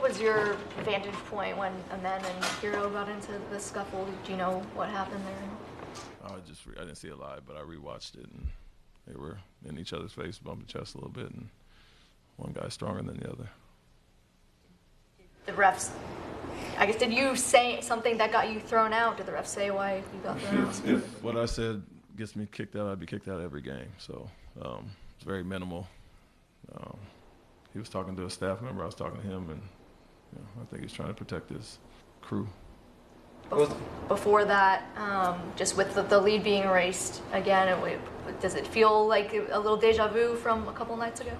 was your vantage point when Amen and Hero got into the scuffle? Do you know what happened there? I didn't see it live, but I rewatched it, and they were in each other's face, bumping chests a little bit, and one guy's stronger than the other. The refs, I guess, did you say something that got you thrown out? Did the refs say why you got thrown out? If what I said gets me kicked out, I'd be kicked out every game. So it's very minimal. He was talking to a staff member. I was talking to him, and I think he's trying to protect his crew. Before that, just with the lead being erased again, does it feel like a little deja vu from a couple nights ago?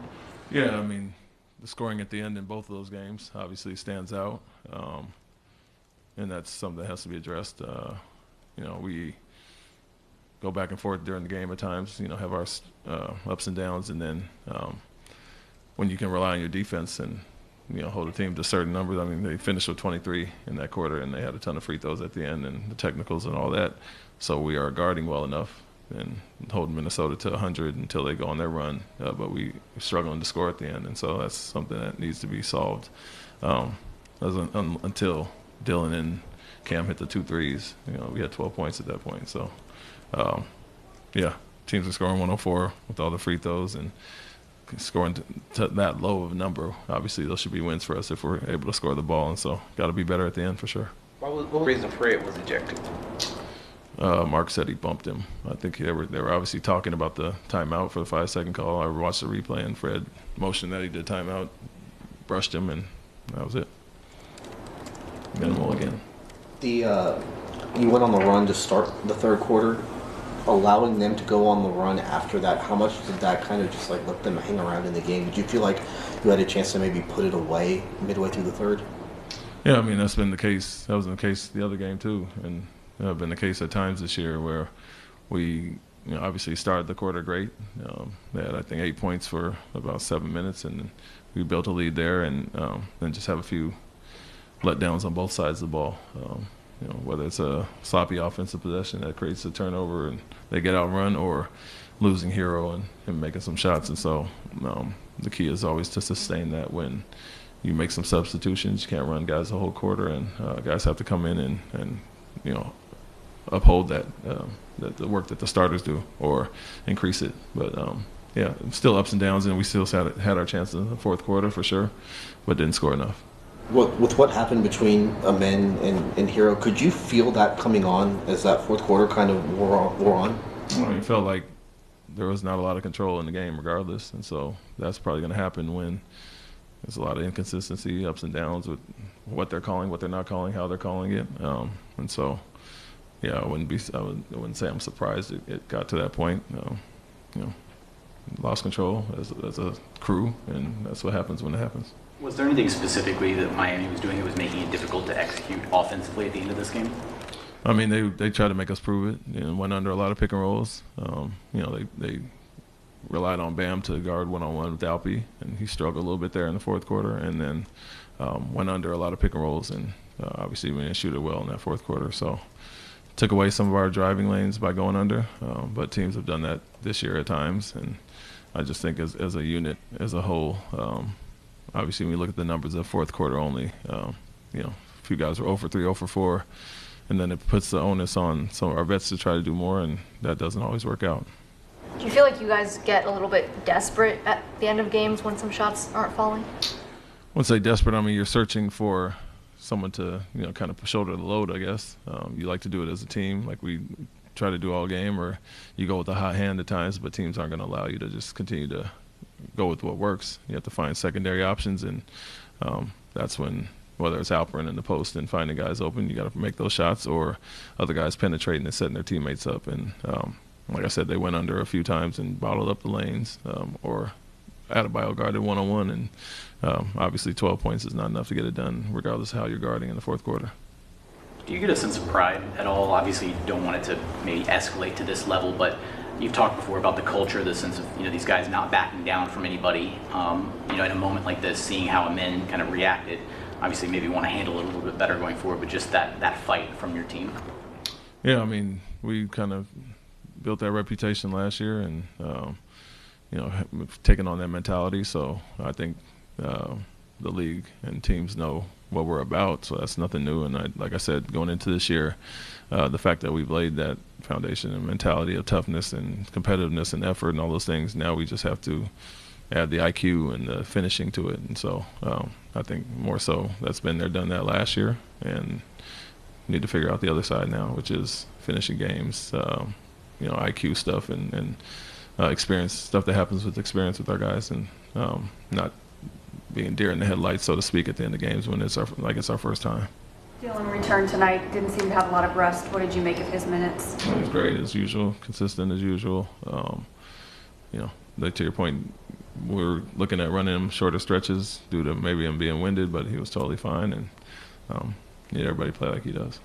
Yeah, I mean, the scoring at the end in both of those games obviously stands out, and that's something that has to be addressed. We go back and forth during the game at times, have our ups and downs, and then when you can rely on your defense and hold a team to certain numbers. I mean, they finished with 23 in that quarter, and they had a ton of free throws at the end and the technicals and all that. So we are guarding well enough and holding Minnesota to 100 until they go on their run. But we're struggling to score at the end, and so that's something that needs to be solved. Until Dylan and Cam hit the 2 threes, we had 12 points at that point. So, teams are scoring 104 with all the free throws, and scoring to that low of a number, obviously those should be wins for us if we're able to score the ball, and so got to be better at the end for sure. What reason Fred was ejected? Mark said he bumped him. I think they were obviously talking about the timeout for the 5-second call. I watched the replay, and Fred motioned that he did timeout, brushed him, and that was it. Minimal again. You went on the run to start the third quarter. Allowing them to go on the run after that, how much did that kind of just let them hang around in the game? Did you feel like you had a chance to maybe put it away midway through the third? Yeah, I mean, that's been the case. That was the case the other game too, and been the case at times this year where we obviously started the quarter great. They had, I think, 8 points for about 7 minutes, and we built a lead there, and then just have a few letdowns on both sides of the ball. Whether it's a sloppy offensive possession that creates a turnover and they get outrun, or losing Hero and him making some shots. And so the key is always to sustain that when you make some substitutions. You can't run guys the whole quarter, and guys have to come in and uphold that the work that the starters do or increase it. But, still ups and downs, and we still had our chances in the fourth quarter for sure, but didn't score enough. With what happened between Amen and Hero, could you feel that coming on as that fourth quarter kind of wore on? It felt like there was not a lot of control in the game regardless, and so that's probably going to happen when there's a lot of inconsistency, ups and downs with what they're calling, what they're not calling, how they're calling it. And so, I wouldn't say I'm surprised it got to that point. Lost control as a crew, and that's what happens when it happens. Was there anything specifically that Miami was doing that was making it difficult to execute offensively at the end of this game? I mean, they tried to make us prove it, and went under a lot of pick and rolls. They relied on Bam to guard one-on-one with Alpi, and he struggled a little bit there in the fourth quarter, and then went under a lot of pick and rolls, and obviously we didn't shoot it well in that fourth quarter. So took away some of our driving lanes by going under, but teams have done that this year at times, and I just think as a unit, as a whole, obviously, when we look at the numbers of fourth quarter only, a few guys were 0 for 3, 0 for 4, and then it puts the onus on some of our vets to try to do more, and that doesn't always work out. Do you feel like you guys get a little bit desperate at the end of games when some shots aren't falling? I wouldn't say desperate. I mean, you're searching for someone to, kind of shoulder the load, I guess. You like to do it as a team, like we try to do all game, or you go with a hot hand at times, but teams aren't going to allow you to just continue to go with what works. You have to find secondary options, and that's when, whether it's Alperin in the post and finding guys open, you got to make those shots, or other guys penetrating and setting their teammates up. And like I said, they went under a few times and bottled up the lanes, or Adebayo guarded one-on-one, and obviously 12 points is not enough to get it done, regardless of how you're guarding in the fourth quarter. Do you get a sense of pride at all? Obviously, you don't want it to maybe escalate to this level, but you've talked before about the culture, the sense of these guys not backing down from anybody. In a moment like this, seeing how Amen kind of reacted, obviously maybe want to handle it a little bit better going forward, but just that fight from your team. Yeah, I mean, we kind of built that reputation last year, and taking on that mentality. So I think the league, and teams know what we're about. So that's nothing new. And like I said, going into this year, the fact that we've laid that foundation and mentality of toughness and competitiveness and effort and all those things, now we just have to add the IQ and the finishing to it. And so I think more so that's been there, done that last year, and need to figure out the other side now, which is finishing games, IQ stuff and experience, stuff that happens with experience with our guys, and not being deer in the headlights, so to speak, at the end of games when it's our first time. Dylan returned tonight, didn't seem to have a lot of rest. What did you make of his minutes? It was great as usual, consistent as usual. To your point, we're looking at running him shorter stretches due to maybe him being winded, but he was totally fine, and need everybody to play like he does.